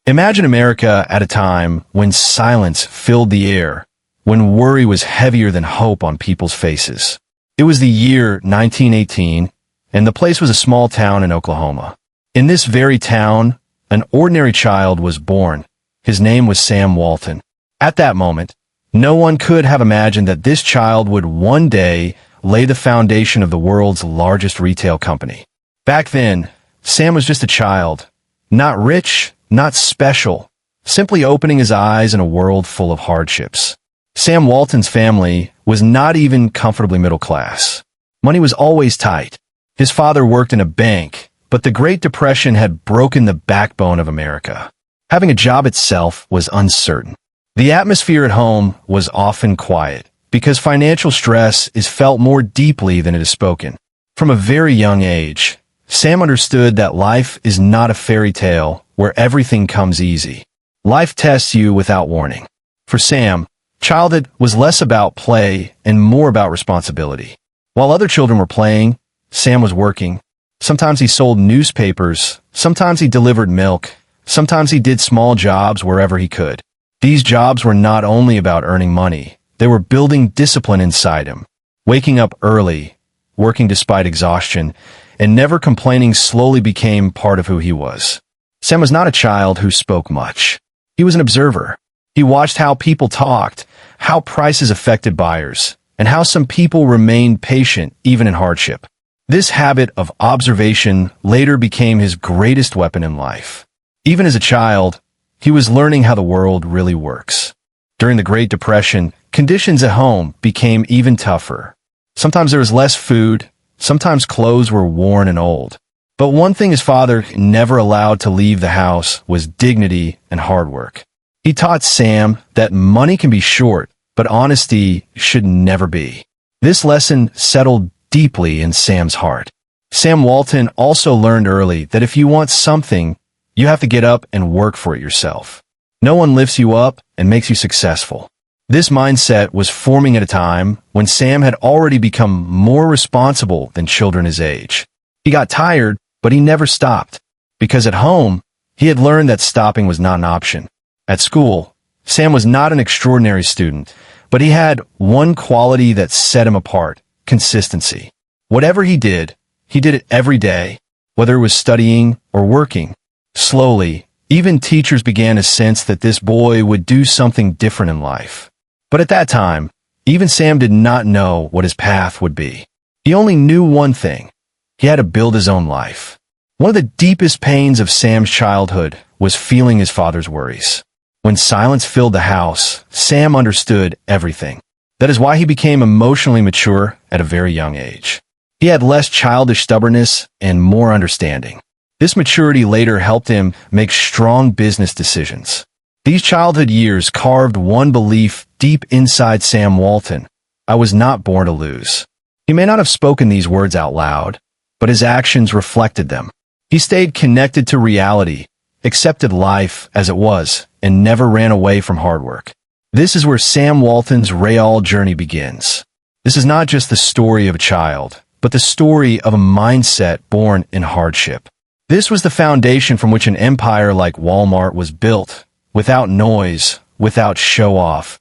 Imagine America at a time when silence filled the air, when worry was heavier than hope on people's faces. It was the year 1918, and the place was a small town in Oklahoma. In this very town, an ordinary child was born. His name was Sam Walton. At that moment, no one could have imagined that this child would one day lay the foundation of the world's largest retail company. Back then, Sam was just a child, not rich, not special, simply opening his eyes in a world full of hardships. Sam Walton's family was not even comfortably middle class. Money was always tight. His father worked in a bank, but the Great Depression had broken the backbone of America. Having a job itself was uncertain. The atmosphere at home was often quiet, because financial stress is felt more deeply than it is spoken. From a very young age, Sam understood that life is not a fairy tale where everything comes easy. Life tests you without warning. For Sam, childhood was less about play and more about responsibility. While other children were playing, Sam was working. Sometimes he sold newspapers, sometimes he delivered milk, sometimes he did small jobs wherever he could. These jobs were not only about earning money, they were building discipline inside him. Waking up early, working despite exhaustion, and never complaining slowly became part of who he was. Sam was not a child who spoke much. He was an observer. He watched how people talked, how prices affected buyers, and how some people remained patient even in hardship. This habit of observation later became his greatest weapon in life. Even as a child, he was learning how the world really works. During the Great Depression, conditions at home became even tougher. Sometimes there was less food, sometimes clothes were worn and old. But one thing his father never allowed to leave the house was dignity and hard work. He taught Sam that money can be short, but honesty should never be. This lesson settled deeply in Sam's heart. Sam Walton also learned early that if you want something, you have to get up and work for it yourself. No one lifts you up and makes you successful. This mindset was forming at a time when Sam had already become more responsible than children his age. He got tired, but he never stopped, because at home, he had learned that stopping was not an option. At school, Sam was not an extraordinary student, but he had one quality that set him apart: consistency. Whatever he did it every day, whether it was studying or working. Slowly, even teachers began to sense that this boy would do something different in life. But at that time, even Sam did not know what his path would be. He only knew one thing: he had to build his own life. One of the deepest pains of Sam's childhood was feeling his father's worries. When silence filled the house, Sam understood everything. That is why he became emotionally mature at a very young age. He had less childish stubbornness and more understanding. This maturity later helped him make strong business decisions. These childhood years carved one belief deep inside Sam Walton: I was not born to lose. He may not have spoken these words out loud, but his actions reflected them. He stayed connected to reality, accepted life as it was, and never ran away from hard work. This is where Sam Walton's real journey begins. This is not just the story of a child, but the story of a mindset born in hardship. This was the foundation from which an empire like Walmart was built, without noise, without show-off,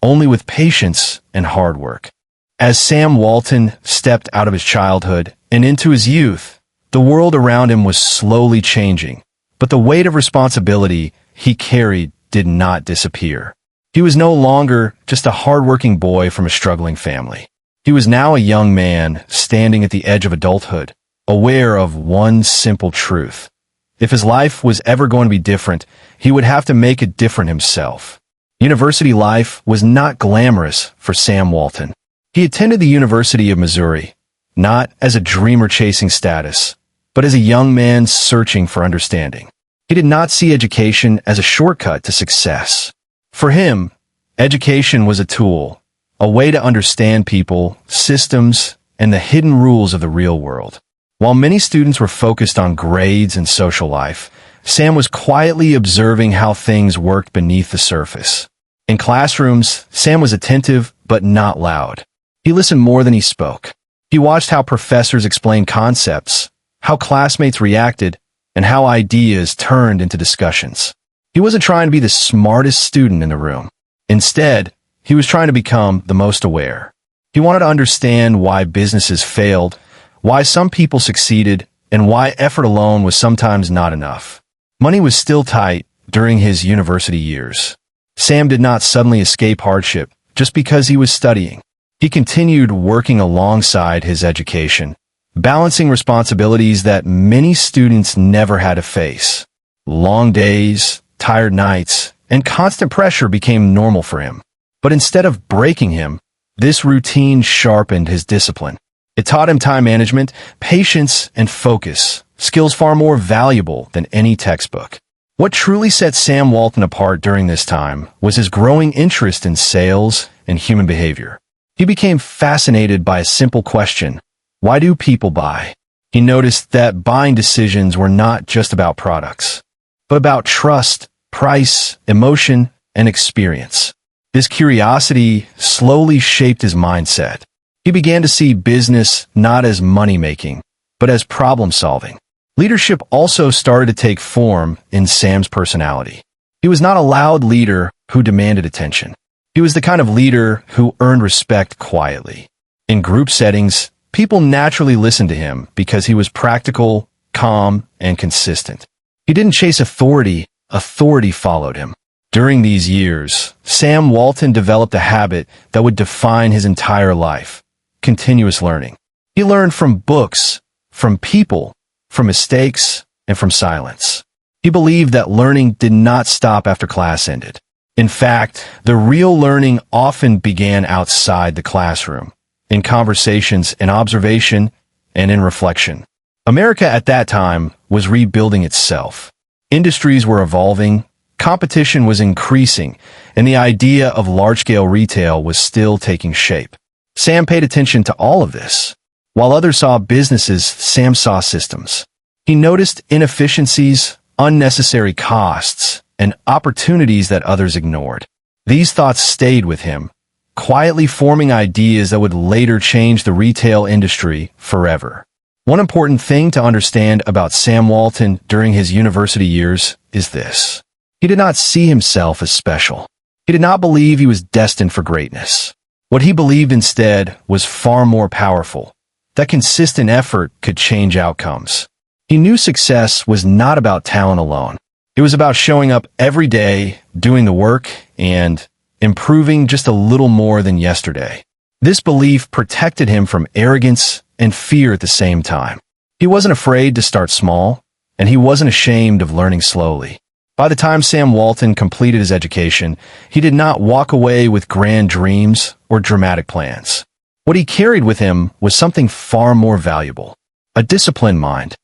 only with patience and hard work. As Sam Walton stepped out of his childhood and into his youth, the world around him was slowly changing, but the weight of responsibility he carried did not disappear. He was no longer just a hardworking boy from a struggling family. He was now a young man standing at the edge of adulthood, aware of one simple truth: if his life was ever going to be different, he would have to make it different himself. University life was not glamorous for Sam Walton. He attended the University of Missouri, not as a dreamer chasing status, but as a young man searching for understanding. He did not see education as a shortcut to success. For him, education was a tool, a way to understand people, systems, and the hidden rules of the real world. While many students were focused on grades and social life, Sam was quietly observing how things worked beneath the surface. In classrooms, Sam was attentive but not loud. He listened more than he spoke. He watched how professors explained concepts, how classmates reacted, and how ideas turned into discussions. He wasn't trying to be the smartest student in the room. Instead, he was trying to become the most aware. He wanted to understand why businesses failed, why some people succeeded, and why effort alone was sometimes not enough. Money was still tight during his university years. Sam did not suddenly escape hardship just because he was studying. He continued working alongside his education, balancing responsibilities that many students never had to face. Long days, tired nights, and constant pressure became normal for him. But instead of breaking him, this routine sharpened his discipline. It taught him time management, patience, and focus, skills far more valuable than any textbook. What truly set Sam Walton apart during this time was his growing interest in sales and human behavior. He became fascinated by a simple question: why do people buy? He noticed that buying decisions were not just about products, but about trust, price, emotion, and experience. This curiosity slowly shaped his mindset. He began to see business not as money-making, but as problem-solving. Leadership also started to take form in Sam's personality. He was not a loud leader who demanded attention. He was the kind of leader who earned respect quietly. In group settings, people naturally listened to him because he was practical, calm, and consistent. He didn't chase authority, authority followed him. During these years, Sam Walton developed a habit that would define his entire life: continuous learning. He learned from books, from people, from mistakes, and from silence. He believed that learning did not stop after class ended. In fact, the real learning often began outside the classroom, in conversations, in observation, and in reflection. America at that time was rebuilding itself. Industries were evolving, competition was increasing, and the idea of large-scale retail was still taking shape. Sam paid attention to all of this. While others saw businesses, Sam saw systems. He noticed inefficiencies, unnecessary costs, and opportunities that others ignored. These thoughts stayed with him, quietly forming ideas that would later change the retail industry forever. One important thing to understand about Sam Walton during his university years is this: he did not see himself as special. He did not believe he was destined for greatness. What he believed instead was far more powerful: that consistent effort could change outcomes. He knew success was not about talent alone. It was about showing up every day, doing the work, and improving just a little more than yesterday. This belief protected him from arrogance and fear at the same time. He wasn't afraid to start small, and he wasn't ashamed of learning slowly. By the time Sam Walton completed his education, he did not walk away with grand dreams or dramatic plans. What he carried with him was something far more valuable: a disciplined mind.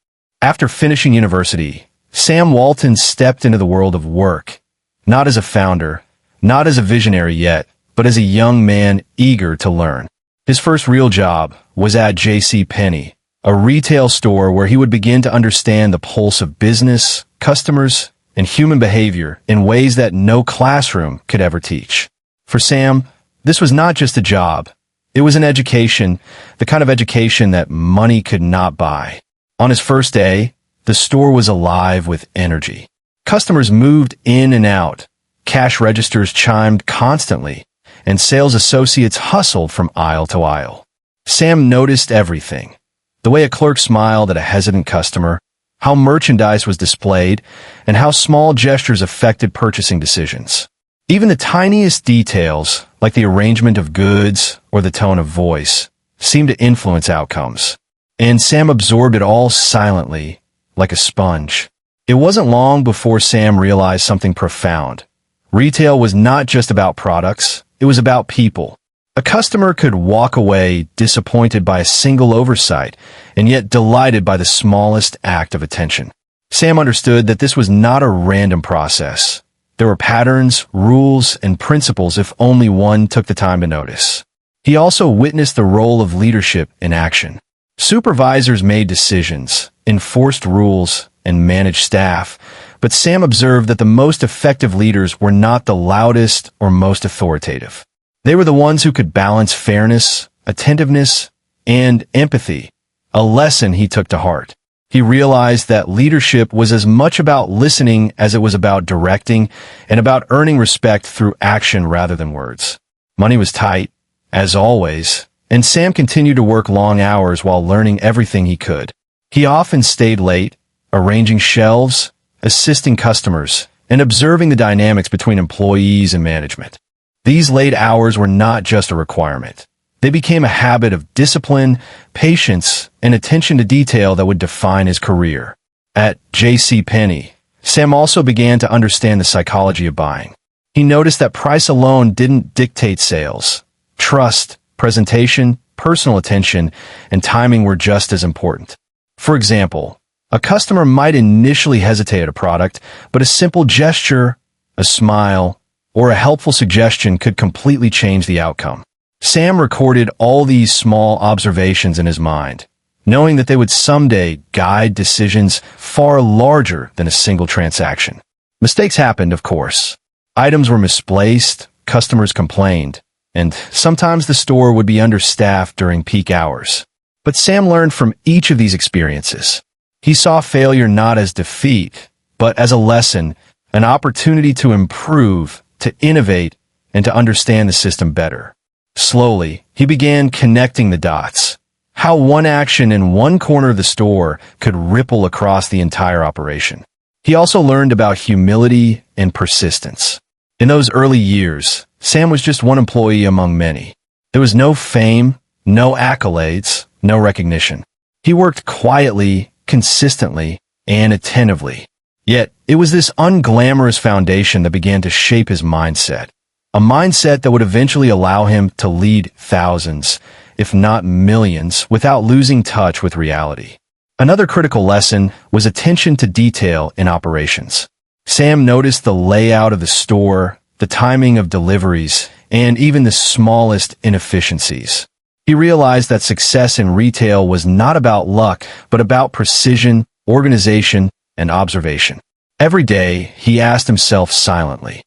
After finishing university, Sam Walton stepped into the world of work, not as a founder, not as a visionary yet, but as a young man eager to learn. His first real job was at J.C. Penney, a retail store where he would begin to understand the pulse of business, customers, and human behavior in ways that no classroom could ever teach. For Sam, this was not just a job. It was an education, the kind of education that money could not buy. On his first day, the store was alive with energy. Customers moved in and out, cash registers chimed constantly, and sales associates hustled from aisle to aisle. Sam noticed everything: the way a clerk smiled at a hesitant customer, how merchandise was displayed, and how small gestures affected purchasing decisions. Even the tiniest details, like the arrangement of goods or the tone of voice, seemed to influence outcomes. And Sam absorbed it all silently, like a sponge. It wasn't long before Sam realized something profound. Retail was not just about products, it was about people. A customer could walk away disappointed by a single oversight, and yet delighted by the smallest act of attention. Sam understood that this was not a random process. There were patterns, rules, and principles if only one took the time to notice. He also witnessed the role of leadership in action. Supervisors made decisions, enforced rules, and managed staff, but Sam observed that the most effective leaders were not the loudest or most authoritative. They were the ones who could balance fairness, attentiveness, and empathy, a lesson he took to heart. He realized that leadership was as much about listening as it was about directing and about earning respect through action rather than words. Money was tight, as always, and Sam continued to work long hours while learning everything he could. He often stayed late, arranging shelves, assisting customers, and observing the dynamics between employees and management. These late hours were not just a requirement. They became a habit of discipline, patience, and attention to detail that would define his career. At J.C. Penney, Sam also began to understand the psychology of buying. He noticed that price alone didn't dictate sales. Trust, presentation, personal attention, and timing were just as important. For example, a customer might initially hesitate at a product, but a simple gesture, a smile, or a helpful suggestion could completely change the outcome. Sam recorded all these small observations in his mind, knowing that they would someday guide decisions far larger than a single transaction. Mistakes happened, of course. Items were misplaced, customers complained, and sometimes the store would be understaffed during peak hours. But Sam learned from each of these experiences. He saw failure not as defeat, but as a lesson, an opportunity to improve, to innovate, and to understand the system better. Slowly, he began connecting the dots. How one action in one corner of the store could ripple across the entire operation. He also learned about humility and persistence. In those early years, Sam was just one employee among many. There was no fame, no accolades, no recognition. He worked quietly, consistently, and attentively. Yet, it was this unglamorous foundation that began to shape his mindset. A mindset that would eventually allow him to lead thousands, if not millions, without losing touch with reality. Another critical lesson was attention to detail in operations. Sam noticed the layout of the store, the timing of deliveries, and even the smallest inefficiencies. He realized that success in retail was not about luck, but about precision, organization, and observation. Every day, he asked himself silently,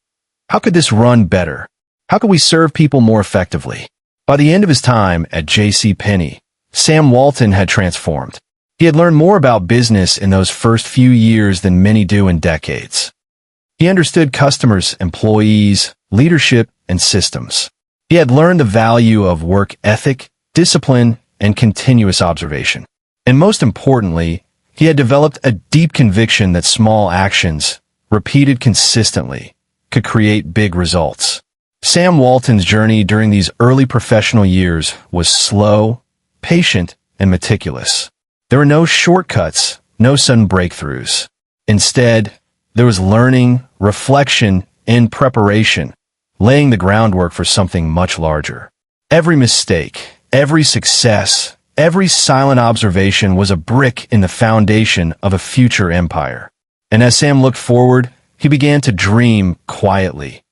how could this run better? How could we serve people more effectively? By the end of his time at J.C. Penney, Sam Walton had transformed. He had learned more about business in those first few years than many do in decades. He understood customers, employees, leadership, and systems. He had learned the value of work ethic, discipline, and continuous observation. And most importantly, he had developed a deep conviction that small actions, repeated consistently, could create big results. Sam Walton's journey during these early professional years was slow, patient, and meticulous. There were no shortcuts, no sudden breakthroughs. Instead, there was learning, reflection, and preparation, laying the groundwork for something much larger. Every mistake, every success, every silent observation was a brick in the foundation of a future empire. And as Sam looked forward, he began to dream quietly,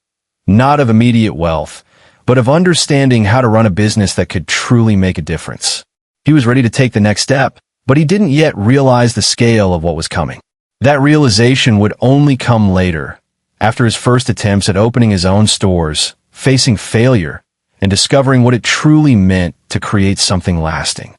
not of immediate wealth, but of understanding how to run a business that could truly make a difference. He was ready to take the next step, but he didn't yet realize the scale of what was coming. That realization would only come later, after his first attempts at opening his own stores, facing failure, and discovering what it truly meant to create something lasting.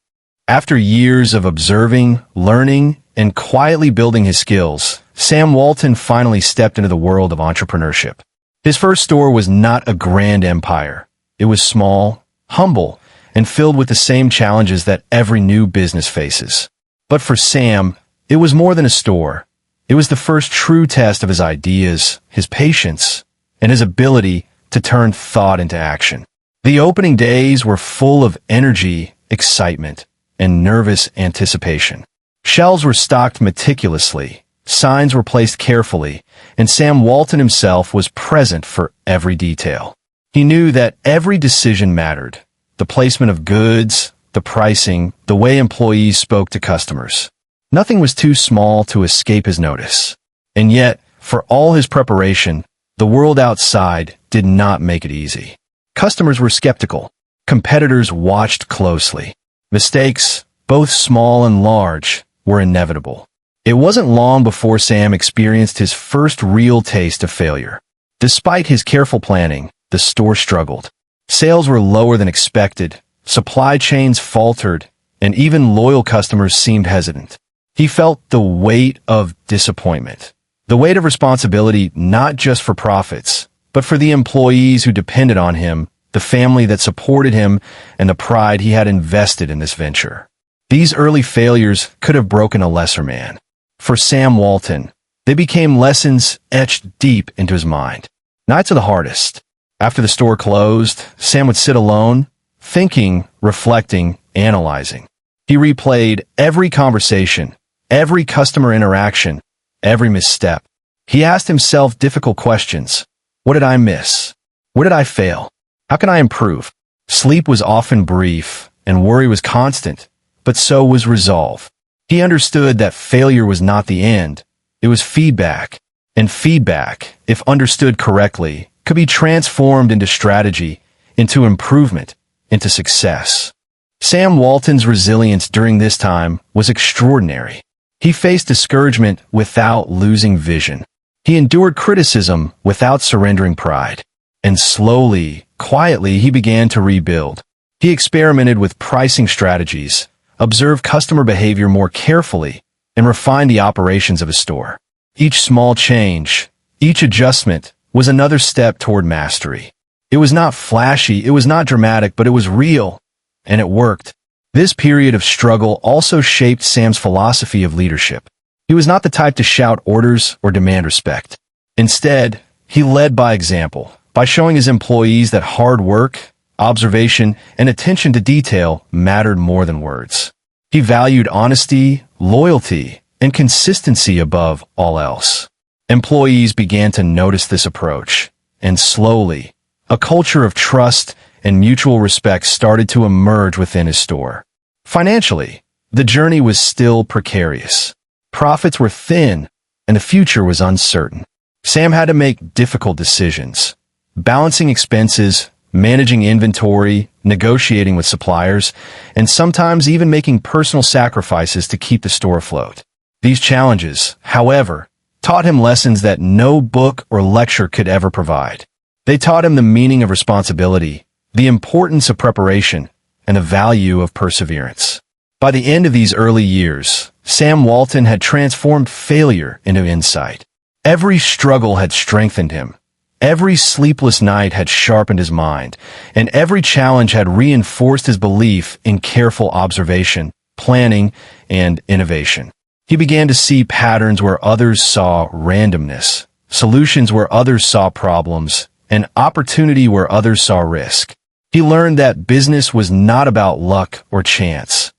After years of observing, learning, and quietly building his skills, Sam Walton finally stepped into the world of entrepreneurship. His first store was not a grand empire. It was small, humble, and filled with the same challenges that every new business faces. But for Sam, it was more than a store. It was the first true test of his ideas, his patience, and his ability to turn thought into action. The opening days were full of energy, excitement, and nervous anticipation. Shelves were stocked meticulously, signs were placed carefully, and Sam Walton himself was present for every detail. He knew that every decision mattered. The placement of goods, the pricing, the way employees spoke to customers. Nothing was too small to escape his notice. And yet, for all his preparation, the world outside did not make it easy. Customers were skeptical. Competitors watched closely. Mistakes, both small and large, were inevitable. It wasn't long before Sam experienced his first real taste of failure. Despite his careful planning, the store struggled. Sales were lower than expected, supply chains faltered, and even loyal customers seemed hesitant. He felt the weight of disappointment, the weight of responsibility not just for profits, but for the employees who depended on him, the family that supported him, and the pride he had invested in this venture. These early failures could have broken a lesser man. For Sam Walton, they became lessons etched deep into his mind. Nights are the hardest. After the store closed, Sam would sit alone, thinking, reflecting, analyzing. He replayed every conversation, every customer interaction, every misstep. He asked himself difficult questions. What did I miss? Where did I fail? How can I improve? Sleep was often brief, and worry was constant, but so was resolve. He understood that failure was not the end. It was feedback, and feedback, if understood correctly, could be transformed into strategy, into improvement, into success. Sam Walton's resilience during this time was extraordinary. He faced discouragement without losing vision. He endured criticism without surrendering pride. And slowly, quietly, he began to rebuild. He experimented with pricing strategies, observed customer behavior more carefully, and refined the operations of his store. Each small change, each adjustment, was another step toward mastery. It was not flashy, it was not dramatic, but it was real, and it worked. This period of struggle also shaped Sam's philosophy of leadership. He was not the type to shout orders or demand respect. Instead, he led by example, by showing his employees that hard work, observation, and attention to detail mattered more than words. He valued honesty, loyalty, and consistency above all else. Employees began to notice this approach, and slowly, a culture of trust and mutual respect started to emerge within his store. Financially, the journey was still precarious. Profits were thin, and the future was uncertain. Sam had to make difficult decisions, balancing expenses, managing inventory, negotiating with suppliers, and sometimes even making personal sacrifices to keep the store afloat. These challenges, however, taught him lessons that no book or lecture could ever provide. They taught him the meaning of responsibility, the importance of preparation, and the value of perseverance. By the end of these early years, Sam Walton had transformed failure into insight. Every struggle had strengthened him. Every sleepless night had sharpened his mind, and every challenge had reinforced his belief in careful observation, planning, and innovation. He began to see patterns where others saw randomness, solutions where others saw problems, and opportunity where others saw risk. He learned that business was not about luck or chance.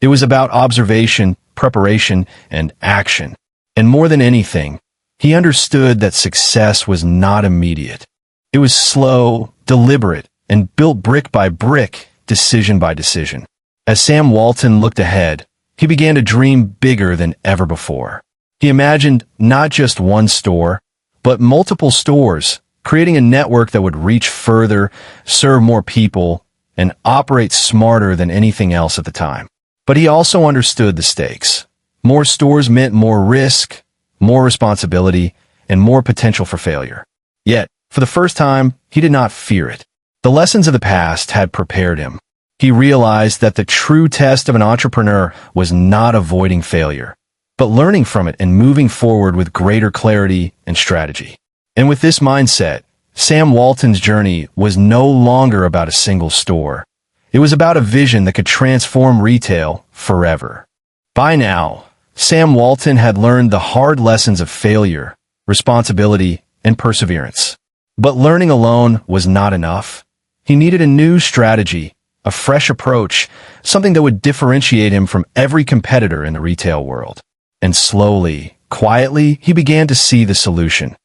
It was about observation, preparation, and action. And more than anything, he understood that success was not immediate. It was slow, deliberate, and built brick by brick, decision by decision. As Sam Walton looked ahead, he began to dream bigger than ever before. He imagined not just one store, but multiple stores, creating a network that would reach further, serve more people, and operate smarter than anything else at the time. But he also understood the stakes. More stores meant more risk, more responsibility, and more potential for failure. Yet, for the first time, he did not fear it. The lessons of the past had prepared him. He realized that the true test of an entrepreneur was not avoiding failure, but learning from it and moving forward with greater clarity and strategy. And with this mindset, Sam Walton's journey was no longer about a single store. It was about a vision that could transform retail forever. By now, Sam Walton had learned the hard lessons of failure, responsibility, and perseverance. But learning alone was not enough. He needed a new strategy, a fresh approach, something that would differentiate him from every competitor in the retail world. And slowly, quietly, he began to see the solution.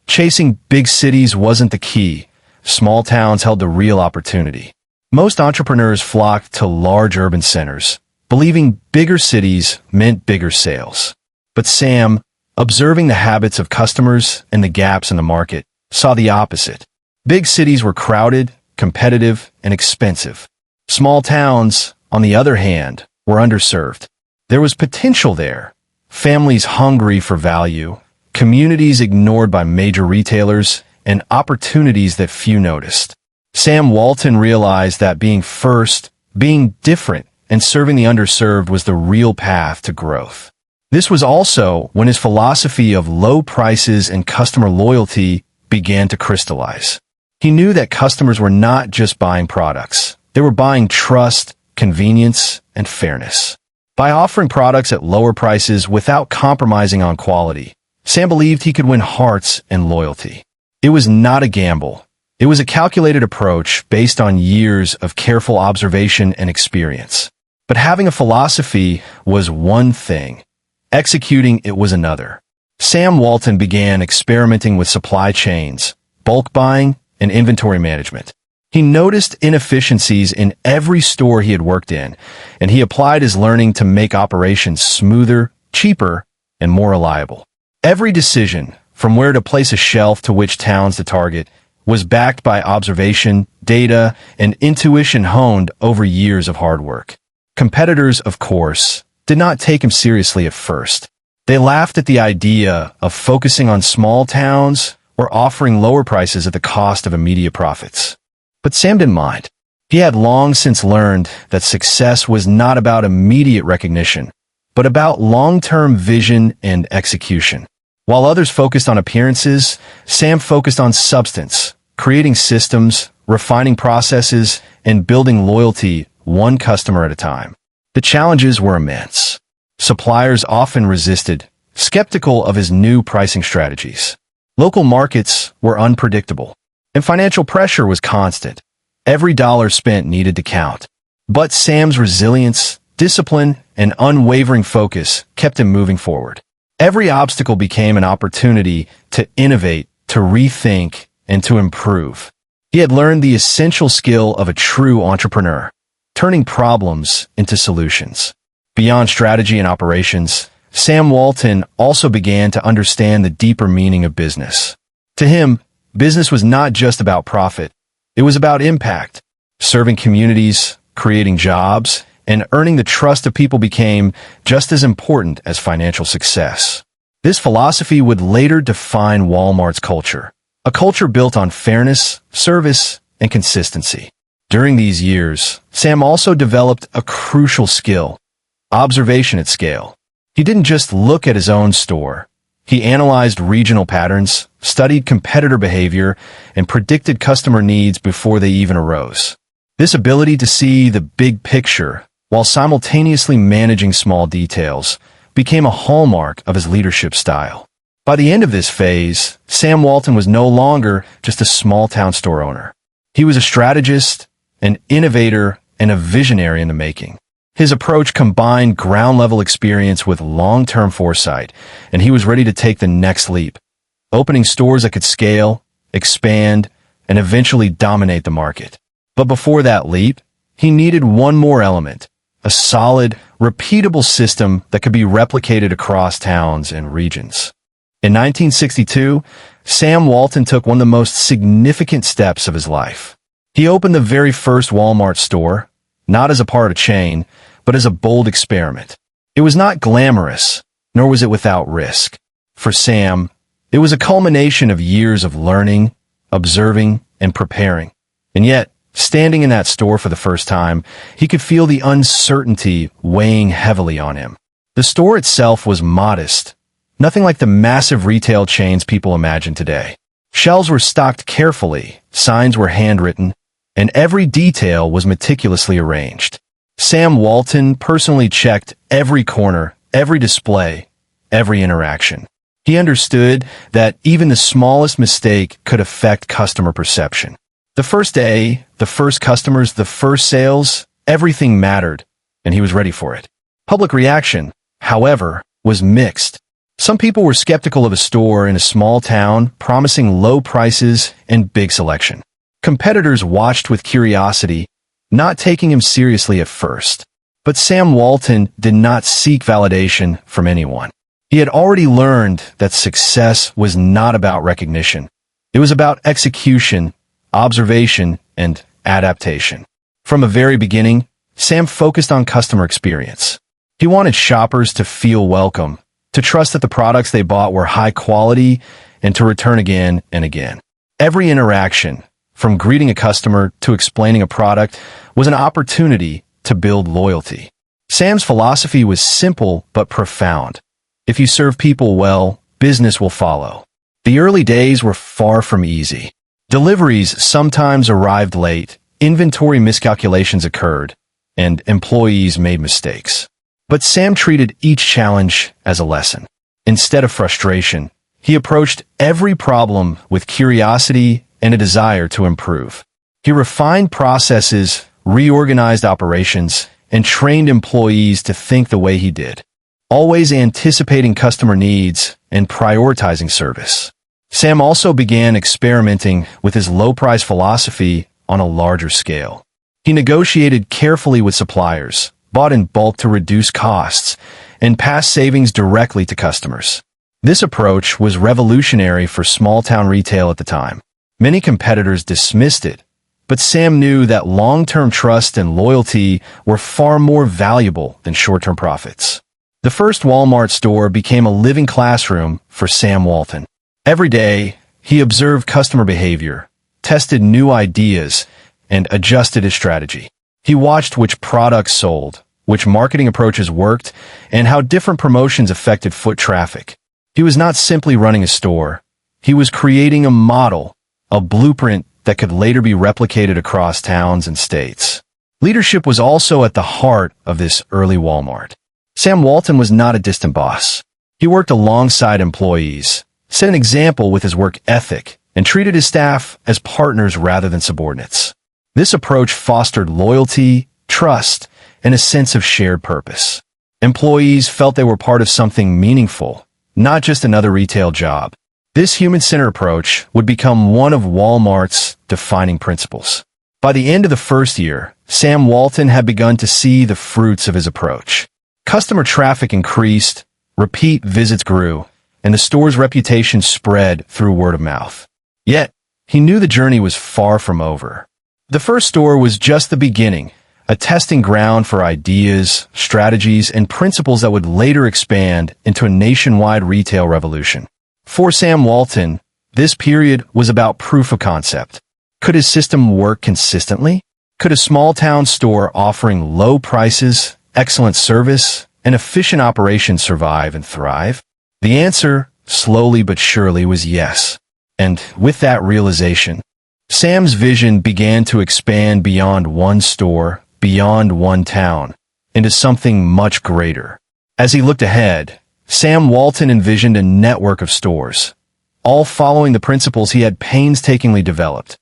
Chasing big cities wasn't the key. Small towns held the real opportunity. Most entrepreneurs flocked to large urban centers, believing bigger cities meant bigger sales. But Sam, observing the habits of customers and the gaps in the market, saw the opposite. Big cities were crowded, competitive, and expensive. Small towns, on the other hand, were underserved. There was potential there. Families hungry for value, communities ignored by major retailers, and opportunities that few noticed. Sam Walton realized that being first, being different, and serving the underserved was the real path to growth. This was also when his philosophy of low prices and customer loyalty began to crystallize. He knew that customers were not just buying products. They were buying trust, convenience, and fairness. By offering products at lower prices without compromising on quality, Sam believed he could win hearts and loyalty. It was not a gamble. It was a calculated approach based on years of careful observation and experience. But having a philosophy was one thing. Executing it was another. Sam Walton began experimenting with supply chains, bulk buying, and inventory management. He noticed inefficiencies in every store he had worked in, and he applied his learning to make operations smoother, cheaper, and more reliable. Every decision, from where to place a shelf to which towns to target, was backed by observation, data, and intuition honed over years of hard work. Competitors, of course, did not take him seriously at first. They laughed at the idea of focusing on small towns or offering lower prices at the cost of immediate profits. But Sam didn't mind. He had long since learned that success was not about immediate recognition, but about long-term vision and execution. While others focused on appearances, Sam focused on substance, creating systems, refining processes, and building loyalty one customer at a time. The challenges were immense. Suppliers often resisted, skeptical of his new pricing strategies. Local markets were unpredictable, and financial pressure was constant. Every dollar spent needed to count. But Sam's resilience, discipline, and unwavering focus kept him moving forward. Every obstacle became an opportunity to innovate, to rethink, and to improve. He had learned the essential skill of a true entrepreneur, turning problems into solutions. Beyond strategy and operations, Sam Walton also began to understand the deeper meaning of business. To him, business was not just about profit. It was about impact. Serving communities, creating jobs, and earning the trust of people became just as important as financial success. This philosophy would later define Walmart's culture, a culture built on fairness, service, and consistency. During these years, Sam also developed a crucial skill: observation at scale. He didn't just look at his own store. He analyzed regional patterns, studied competitor behavior, and predicted customer needs before they even arose. This ability to see the big picture while simultaneously managing small details became a hallmark of his leadership style. By the end of this phase, Sam Walton was no longer just a small-town store owner. He was a strategist, an innovator, and a visionary in the making. His approach combined ground-level experience with long-term foresight, and he was ready to take the next leap, opening stores that could scale, expand, and eventually dominate the market. But before that leap, he needed one more element: a solid, repeatable system that could be replicated across towns and regions. In 1962, Sam Walton took one of the most significant steps of his life. He opened the very first Walmart store, not as a part of a chain, but as a bold experiment. It was not glamorous, nor was it without risk. For Sam, it was a culmination of years of learning, observing, and preparing. And yet, standing in that store for the first time, he could feel the uncertainty weighing heavily on him. The store itself was modest, nothing like the massive retail chains people imagine today. Shelves were stocked carefully, signs were handwritten, and every detail was meticulously arranged. Sam Walton personally checked every corner, every display, every interaction. He understood that even the smallest mistake could affect customer perception. The first day, the first customers, the first sales, everything mattered, and he was ready for it. Public reaction, however, was mixed. Some people were skeptical of a store in a small town promising low prices and big selection. Competitors watched with curiosity, not taking him seriously at first. But Sam Walton did not seek validation from anyone. He had already learned that success was not about recognition. It was about execution, observation, and adaptation. From the very beginning, Sam focused on customer experience. He wanted shoppers to feel welcome, to trust that the products they bought were high quality, and to return again and again. Every interaction, from greeting a customer to explaining a product, was an opportunity to build loyalty. Sam's philosophy was simple but profound. If you serve people well, business will follow. The early days were far from easy. Deliveries sometimes arrived late, inventory miscalculations occurred, and employees made mistakes. But Sam treated each challenge as a lesson. Instead of frustration, he approached every problem with curiosity and a desire to improve. He refined processes, reorganized operations, and trained employees to think the way he did, always anticipating customer needs and prioritizing service. Sam also began experimenting with his low-price philosophy on a larger scale. He negotiated carefully with suppliers, bought in bulk to reduce costs, and passed savings directly to customers. This approach was revolutionary for small-town retail at the time. Many competitors dismissed it, but Sam knew that long-term trust and loyalty were far more valuable than short-term profits. The first Walmart store became a living classroom for Sam Walton. Every day, he observed customer behavior, tested new ideas, and adjusted his strategy. He watched which products sold, which marketing approaches worked, and how different promotions affected foot traffic. He was not simply running a store. He was creating a model, a blueprint that could later be replicated across towns and states. Leadership was also at the heart of this early Walmart. Sam Walton was not a distant boss. He worked alongside employees, set an example with his work ethic, and treated his staff as partners rather than subordinates. This approach fostered loyalty, trust, and a sense of shared purpose. Employees felt they were part of something meaningful, not just another retail job. This human-centered approach would become one of Walmart's defining principles. By the end of the first year, Sam Walton had begun to see the fruits of his approach. Customer traffic increased, repeat visits grew, and the store's reputation spread through word of mouth. Yet, he knew the journey was far from over. The first store was just the beginning, a testing ground for ideas, strategies, and principles that would later expand into a nationwide retail revolution. For Sam Walton, this period was about proof of concept. Could his system work consistently? Could a small-town store offering low prices, excellent service, and efficient operations survive and thrive? The answer, slowly but surely, was yes. And with that realization, Sam's vision began to expand beyond one store, beyond one town, into something much greater. As he looked ahead, Sam Walton envisioned a network of stores, all following the principles he had painstakingly developed.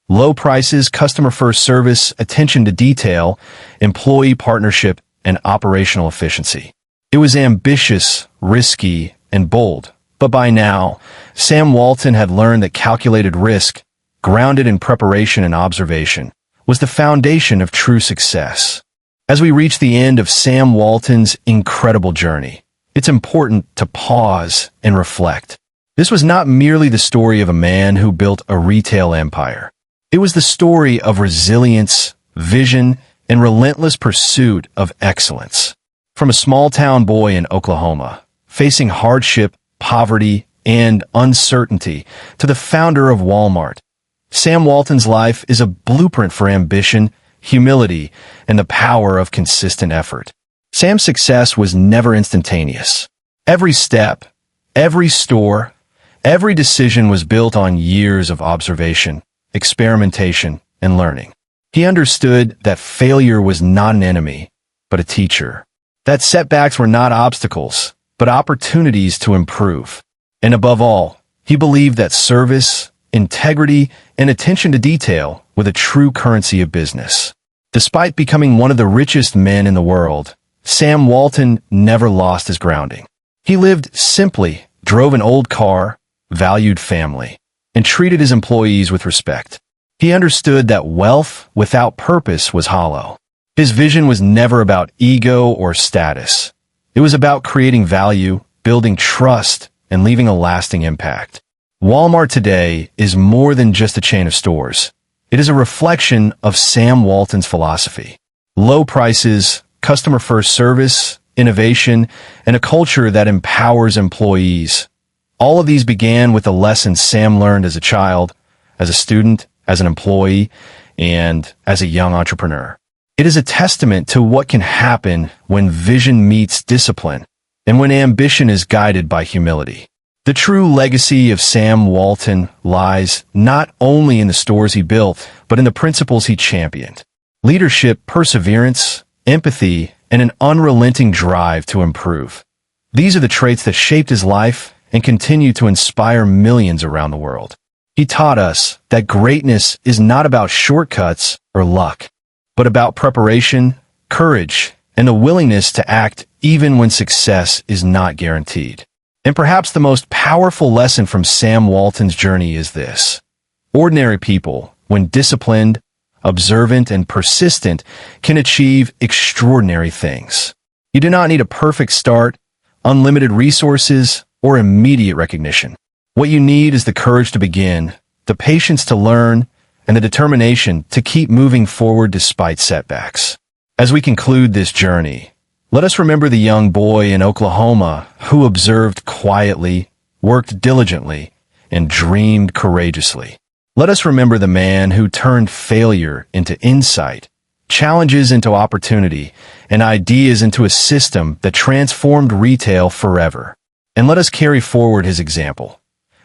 Low prices, customer-first service, attention to detail, employee partnership, and operational efficiency. It was ambitious, risky, and bold, but by now, Sam Walton had learned that calculated risk, grounded in preparation and observation, was the foundation of true success. As we reach the end of Sam Walton's incredible journey, it's important to pause and reflect. This was not merely the story of a man who built a retail empire. It was the story of resilience, vision, and relentless pursuit of excellence. From a small-town boy in Oklahoma, facing hardship, poverty, and uncertainty, to the founder of Walmart, Sam Walton's life is a blueprint for ambition, humility, and the power of consistent effort. Sam's success was never instantaneous. Every step, every store, every decision was built on years of observation, experimentation, and learning. He understood that failure was not an enemy, but a teacher. That setbacks were not obstacles, but opportunities to improve. And above all, he believed that service, integrity, and attention to detail were the true currency of business. Despite becoming one of the richest men in the world, Sam Walton never lost his grounding. He lived simply, drove an old car, valued family, and treated his employees with respect. He understood that wealth without purpose was hollow. His vision was never about ego or status. It was about creating value, building trust, and leaving a lasting impact. Walmart today is more than just a chain of stores. It is a reflection of Sam Walton's philosophy. Low prices, customer-first service, innovation, and a culture that empowers employees. All of these began with the lessons Sam learned as a child, as a student, as an employee, and as a young entrepreneur. It is a testament to what can happen when vision meets discipline, and when ambition is guided by humility. The true legacy of Sam Walton lies not only in the stores he built, but in the principles he championed. Leadership, perseverance, empathy, and an unrelenting drive to improve. These are the traits that shaped his life and continue to inspire millions around the world. He taught us that greatness is not about shortcuts or luck, but about preparation, courage, and the willingness to act even when success is not guaranteed. And perhaps the most powerful lesson from Sam Walton's journey is this. Ordinary people, when disciplined, observant, and persistent, can achieve extraordinary things. You do not need a perfect start, unlimited resources, or immediate recognition. What you need is the courage to begin, the patience to learn, and the determination to keep moving forward despite setbacks. As we conclude this journey, let us remember the young boy in Oklahoma who observed quietly, worked diligently, and dreamed courageously. Let us remember the man who turned failure into insight, challenges into opportunity, and ideas into a system that transformed retail forever. And let us carry forward his example.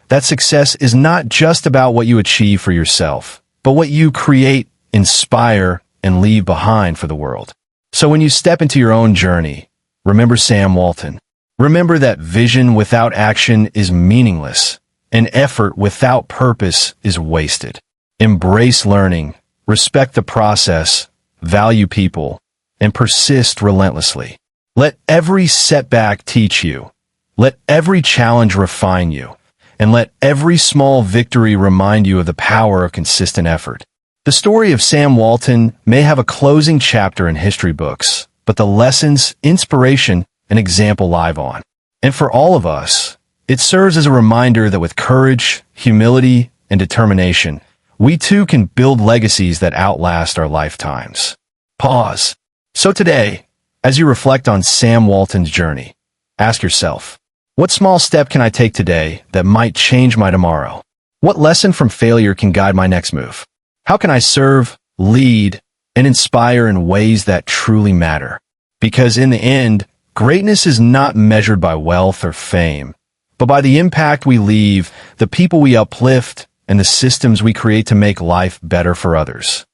That success is not just about what you achieve for yourself, but what you create, inspire, and leave behind for the world. So when you step into your own journey, remember Sam Walton. Remember that vision without action is meaningless, and effort without purpose is wasted. Embrace learning, respect the process, value people, and persist relentlessly. Let every setback teach you. Let every challenge refine you. And let every small victory remind you of the power of consistent effort. The story of Sam Walton may have a closing chapter in history books, but the lessons, inspiration, and example live on. And for all of us, it serves as a reminder that with courage, humility, and determination, we too can build legacies that outlast our lifetimes. Pause. So today, as you reflect on Sam Walton's journey, ask yourself, what small step can I take today that might change my tomorrow? What lesson from failure can guide my next move? How can I serve, lead, and inspire in ways that truly matter? Because in the end, greatness is not measured by wealth or fame, but by the impact we leave, the people we uplift, and the systems we create to make life better for others.